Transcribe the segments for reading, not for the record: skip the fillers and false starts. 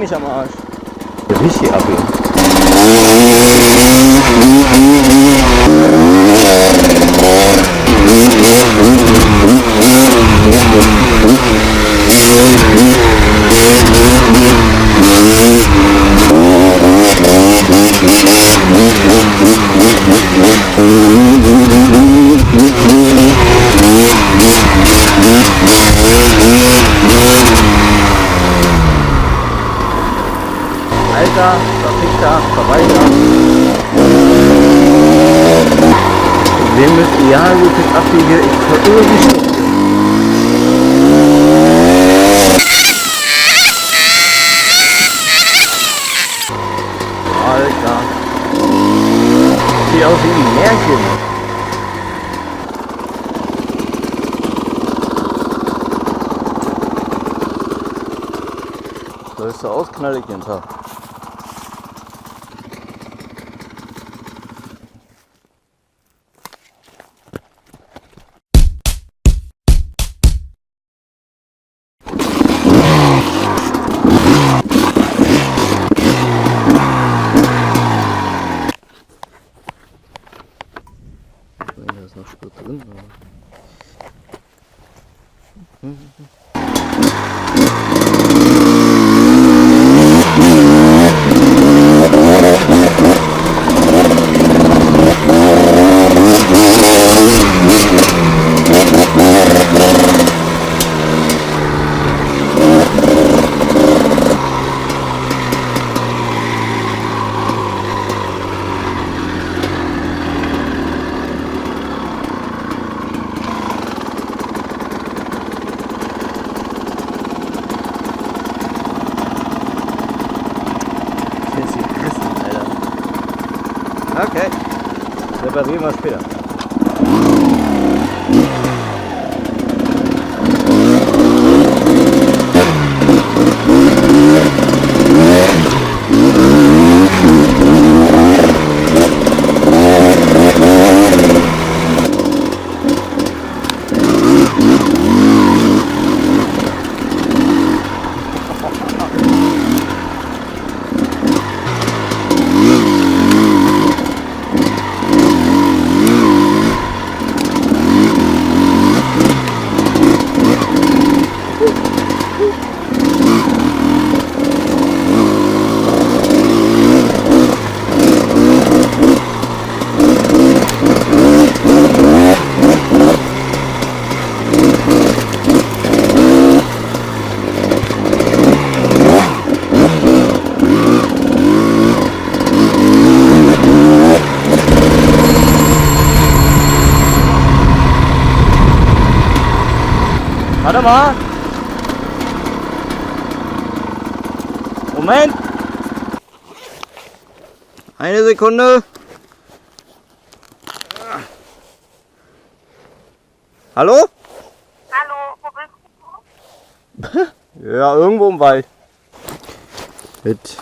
mich am Arsch. Richtig ab hier. Alter, verfickter, Verweigerer. Problem ist, ja gut, jetzt abbiege, ich verirre mich doch. Alter. Sieht aus wie ein Märchen. So ist so ausknallig jeden Tag. Da ist noch Sprit drin. Okay, reparieren wir später. Warte mal. Moment. Eine Sekunde. Hallo? Hallo, wo bist du? Ja, irgendwo im Wald. Mit.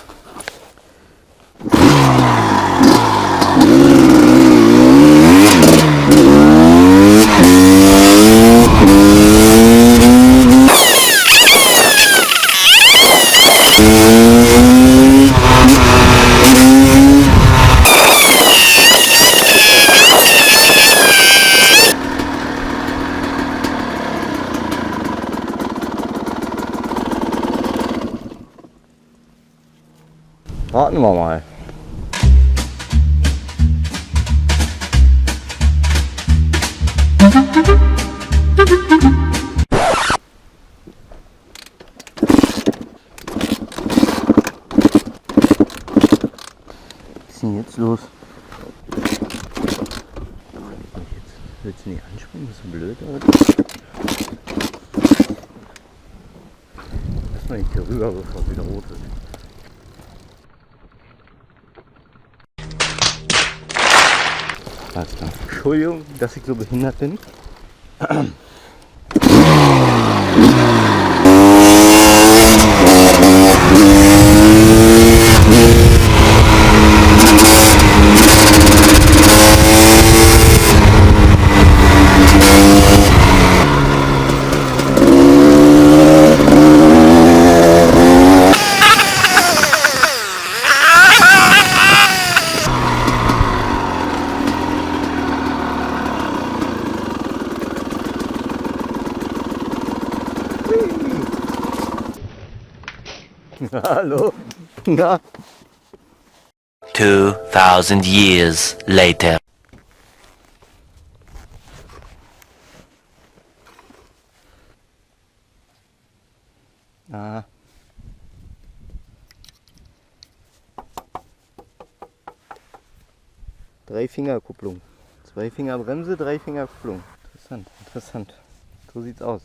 Warten wir mal. Was ist denn jetzt los? Willst du nicht anspringen? Das ist so blöd. Lass mal nicht hier rüber, bevor es wieder rot wird. Alles klar. Entschuldigung, dass ich so behindert bin. Hallo? Na? 2000 years later. Ah. Drei-Finger-Kupplung. 2 Finger Bremse, 3 Finger Kupplung. Interessant, interessant. So sieht's aus.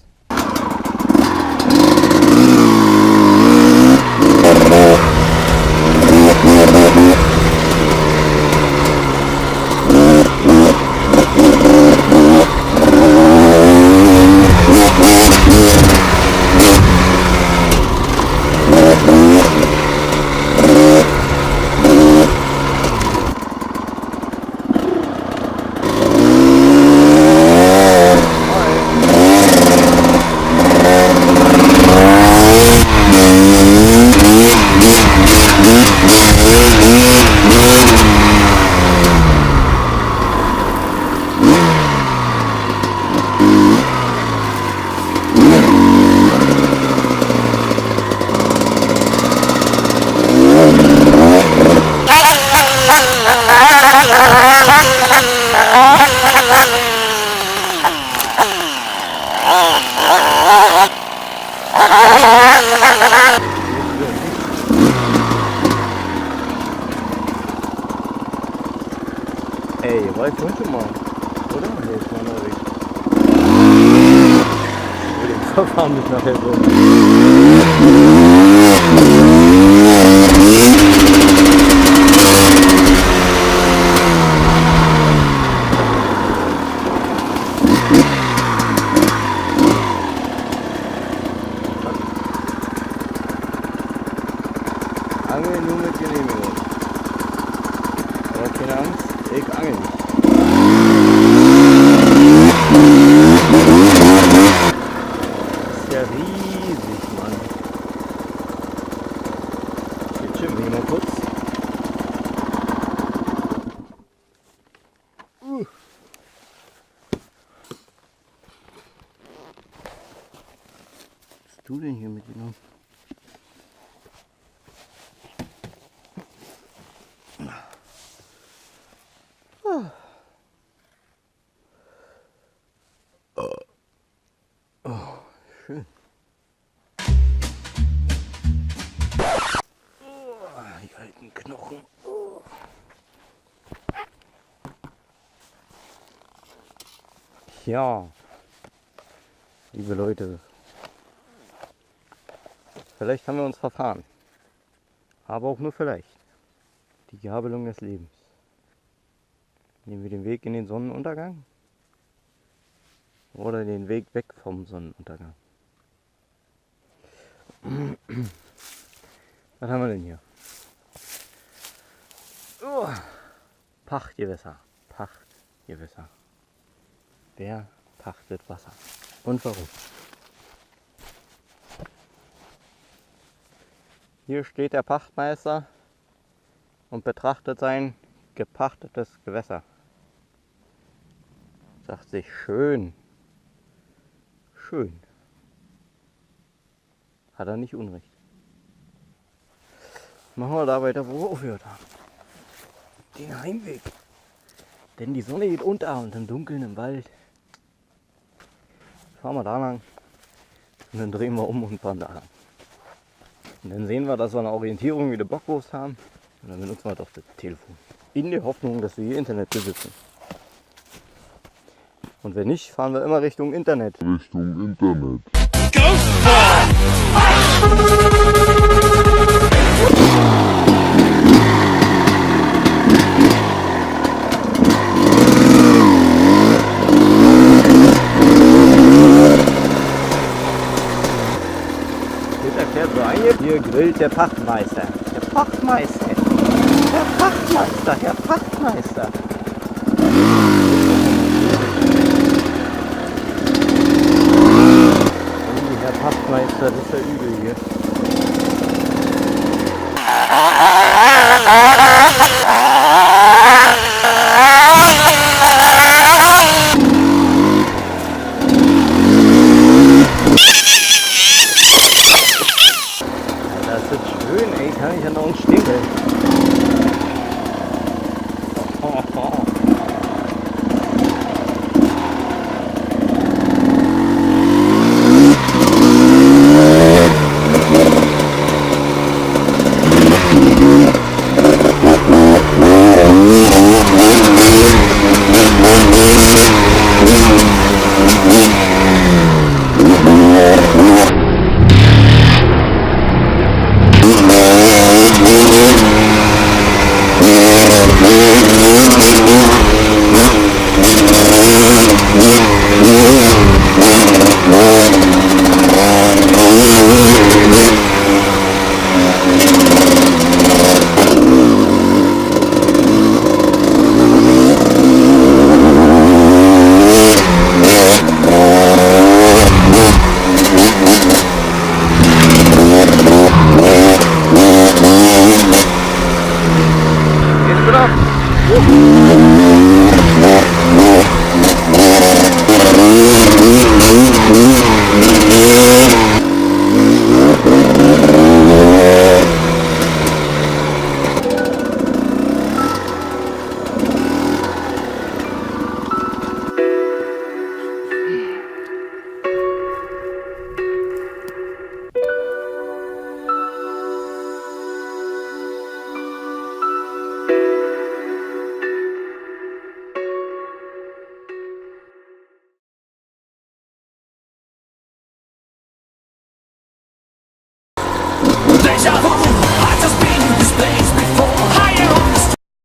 Ey, ihr wollt schon mal, oder? Nee, ist mal noch weg. Ich will den Verfahren nicht nachher so. Angeln nur mit Genehmigung. Aber keine Angst, ich angel nicht. Das ist ja riesig, Mann. Jetzt schimpfen wir mal kurz. Was hast du denn hier mitgenommen? Schön. Die alten Knochen. Ja, liebe Leute, vielleicht haben wir uns verfahren, aber auch nur vielleicht. Die Gabelung des Lebens. Nehmen wir den Weg in den Sonnenuntergang oder den Weg weg vom Sonnenuntergang? Was haben wir denn hier? Pachtgewässer. Pachtgewässer. Wer pachtet Wasser? Und warum? Hier steht der Pachtmeister und betrachtet sein gepachtetes Gewässer. Sagt sich schön. Schön. Hat er nicht Unrecht. Machen wir da weiter, wo wir aufgehört haben. Den Heimweg. Denn die Sonne geht unter und im Dunkeln im Wald. Fahren wir da lang und dann drehen wir um und fahren da lang. Und dann sehen wir, dass wir eine Orientierung wie eine Bockwurst haben. Und dann benutzen wir doch das Telefon. In der Hoffnung, dass wir hier Internet besitzen. Und wenn nicht, fahren wir immer Richtung Internet. Richtung Internet. Hier grillt der Pachtmeister. Der Pachtmeister. Der Pachtmeister. Herr Pachtmeister. Herr Pachtmeister, das ist ja übel hier. Das ist Tschüss.